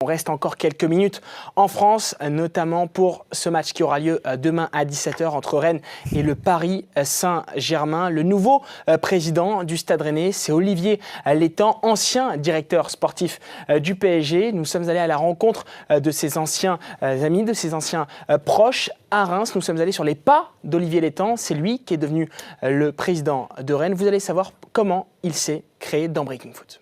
On reste encore quelques minutes en France, notamment pour ce match qui aura lieu demain à 17 h entre Rennes et le Paris Saint-Germain. Le nouveau président du Stade Rennais, c'est Olivier Létang, ancien directeur sportif du PSG. Nous sommes allés à la rencontre de ses anciens amis, de ses anciens proches à Reims. Nous sommes allés sur les pas d'Olivier Létang. C'est lui qui est devenu le président de Rennes. Vous allez savoir comment il s'est créé dans Breaking Foot.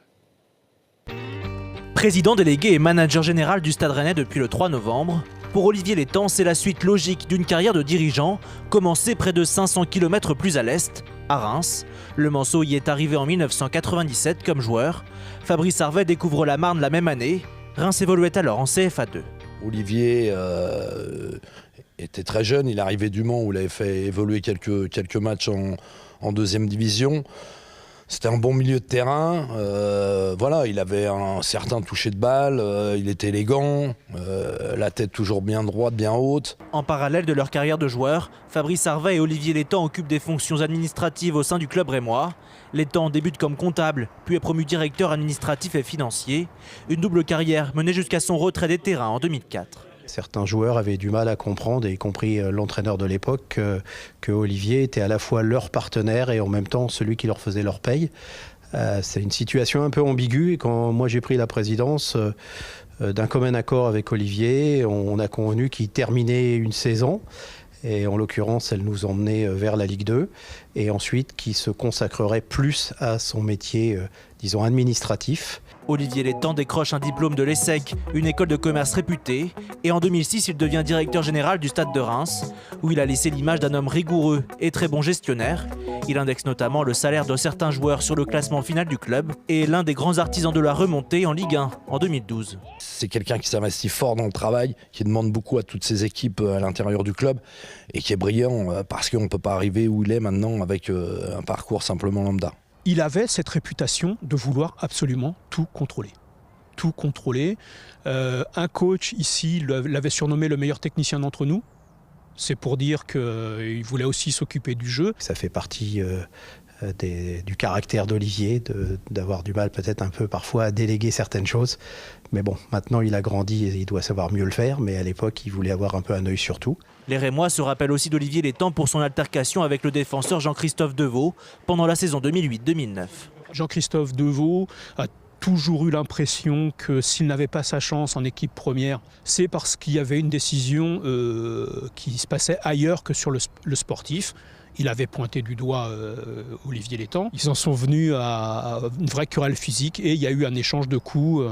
Président délégué et manager général du Stade Rennais depuis le 3 novembre, pour Olivier Létang, c'est la suite logique d'une carrière de dirigeant commencée près de 500 km plus à l'est, à Reims. Le Manceau y est arrivé en 1997 comme joueur. Fabrice Harvet découvre la Marne la même année. Reims évoluait alors en CFA2. Olivier était très jeune, il arrivait du Mans où il avait fait évoluer quelques matchs en deuxième division. C'était un bon milieu de terrain, voilà, il avait un certain toucher de balle, il était élégant, la tête toujours bien droite, bien haute. En parallèle de leur carrière de joueur, Fabrice Harvet et Olivier Létang occupent des fonctions administratives au sein du club rémois. Létang débute comme comptable, puis est promu directeur administratif et financier. Une double carrière menée jusqu'à son retrait des terrains en 2004. Certains joueurs avaient du mal à comprendre, y compris l'entraîneur de l'époque, que Olivier était à la fois leur partenaire et en même temps celui qui leur faisait leur paye. C'est une situation un peu ambiguë et quand moi j'ai pris la présidence, d'un commun accord avec Olivier, on a convenu qu'il terminait une saison. Et en l'occurrence, elle nous emmenait vers la Ligue 2 et ensuite qui se consacrerait plus à son métier, disons, administratif. Olivier Létang décroche un diplôme de l'ESSEC, une école de commerce réputée, et en 2006, il devient directeur général du Stade de Reims, où il a laissé l'image d'un homme rigoureux et très bon gestionnaire. Il indexe notamment le salaire de certains joueurs sur le classement final du club et est l'un des grands artisans de la remontée en Ligue 1 en 2012. C'est quelqu'un qui s'investit fort dans le travail, qui demande beaucoup à toutes ses équipes à l'intérieur du club et qui est brillant parce qu'on ne peut pas arriver où il est maintenant avec un parcours simplement lambda. Il avait cette réputation de vouloir absolument tout contrôler. Tout contrôler. Un coach ici l'avait surnommé le meilleur technicien d'entre nous. C'est pour dire qu'il voulait aussi s'occuper du jeu. Ça fait partie du caractère d'Olivier, d'avoir du mal peut-être un peu parfois à déléguer certaines choses. Mais bon, maintenant il a grandi et il doit savoir mieux le faire, mais à l'époque il voulait avoir un peu un œil sur tout. Les Rémois se rappellent aussi d'Olivier Létang pour son altercation avec le défenseur Jean-Christophe Deveau pendant la saison 2008-2009. Jean-Christophe Deveau a toujours eu l'impression que s'il n'avait pas sa chance en équipe première, c'est parce qu'il y avait une décision qui se passait ailleurs que sur le sportif. Il avait pointé du doigt Olivier Létang. Ils en sont venus à une vraie querelle physique et il y a eu un échange de coups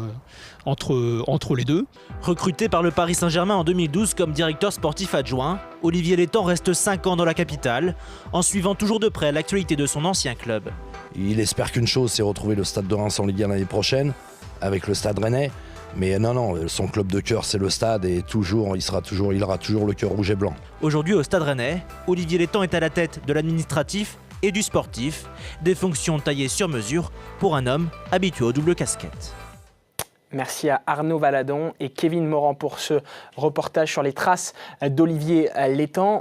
entre les deux. Recruté par le Paris Saint-Germain en 2012 comme directeur sportif adjoint, Olivier Létang reste 5 ans dans la capitale, en suivant toujours de près l'actualité de son ancien club. Il espère qu'une chose, c'est retrouver le Stade de Reims en Ligue 1 l'année prochaine, avec le Stade Rennais. Mais non, son club de cœur, c'est le Stade et toujours, il aura toujours le cœur rouge et blanc. Aujourd'hui au Stade Rennais, Olivier Létang est à la tête de l'administratif et du sportif, des fonctions taillées sur mesure pour un homme habitué aux doubles casquettes. Merci à Arnaud Valadon et Kevin Morand pour ce reportage sur les traces d'Olivier Létang.